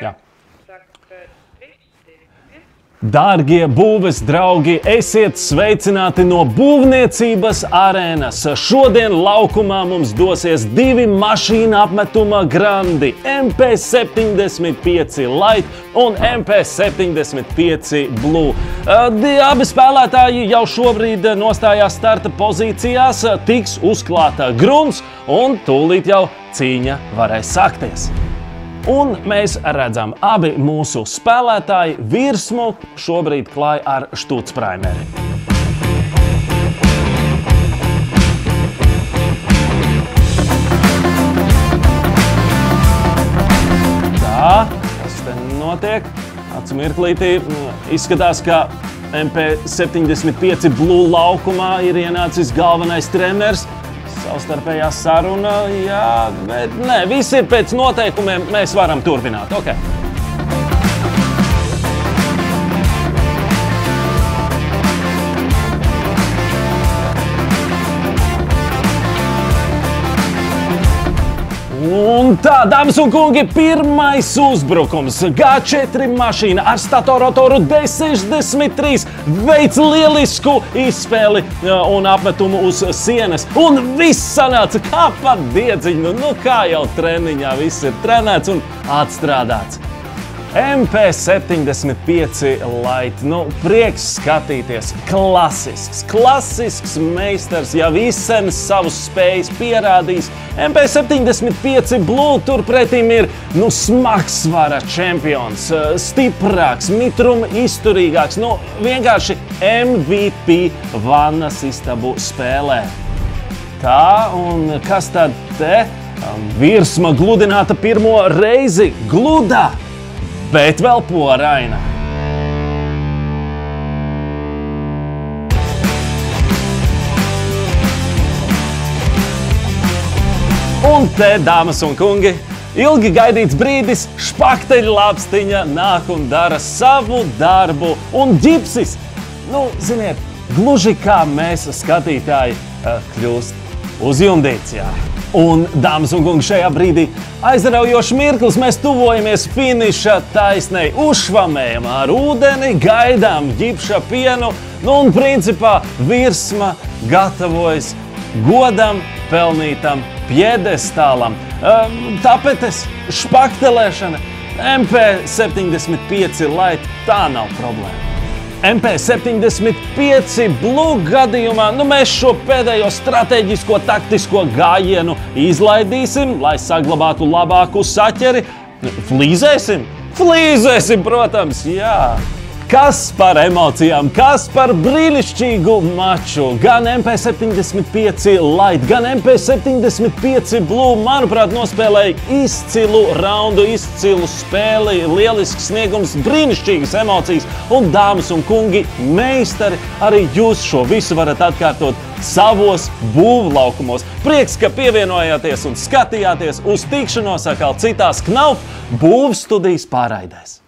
Jā. Dārgie būves draugi, esiet sveicināti no būvniecības arēnas. Šodien laukumā mums dosies divi mašīna apmetuma grandi – MP75 Light un MP75 Blue. Abi spēlētāji jau šobrīd nostājās starta pozīcijās, tiks uzklāta grunts un tūlīt jau cīņa varēs sākties. Un mēs redzam, abi mūsu spēlētāji virsmu šobrīd klāj ar Štucpraimeri. Tā, kas te notiek? Atsmirklītī izskatās, ka MP75 Blue laukumā ir ienācis galvenais treneris. Savstarpējā saruna, jā, bet nē, viss ir pēc noteikumiem, mēs varam turpināt, ok. Un tā, dāmas un kungi, pirmais uzbrukums. G4 mašīna ar statorrotoru D63 veic lielisku izspēli un apmetumu uz sienas. Un viss sanāca kā pa diedziņu, nu kā jau treniņā viss ir trenēts un atstrādāts. MP75 Light, nu prieks skatīties, klasisks meistars, jau izsen savus spējas pierādījis. MP75 Blue turpretīm ir, nu, smagsvara čempions, stiprāks, mitruma izturīgāks, nu vienkārši MVP vannas istabu spēlē. Tā, un kas tad te? Virsma gludināta pirmo reizi, gluda! Bet vēl poraina. Un te, dāmas un kungi, ilgi gaidīts brīdis, špakteļlāpstiņa nāk un dara savu darbu. Un ģipsis, nu, ziniet, gluži kā mēs skatītāji kļūst uzjundīts, jā. Un, dāmas un kungi, šajā brīdī aizraujošs mirklis, mēs tuvojamies finiša taisnei, uzšvamējam ar ūdeni, gaidām ģipša pienu, nu un principā virsma gatavojas godam pelnītam piedestālam. Tapetes, špaktelēšana, MP75 Light, tā nav problēma. MP75 Blue gadījumā, nu mēs šo pēdējo strateģisko taktisko gājienu izlaidīsim, lai saglabātu labāku saķeri. Flīzēsim? Flīzēsim, protams, jā. Kas par emocijām, kas par brīnišķīgu maču. Gan MP75 Light, gan MP75 Blue, manuprāt, nospēlēja izcilu raundu, izcilu spēli, lielisks sniegums, brīnišķīgas emocijas. Un, dāmas un kungi, meistari, arī jūs šo visu varat atkārtot savos būvlaukumos. Prieks, ka pievienojāties un skatījāties, uz tikšanos atkal citās Knauf būvstudijas pārraidēs.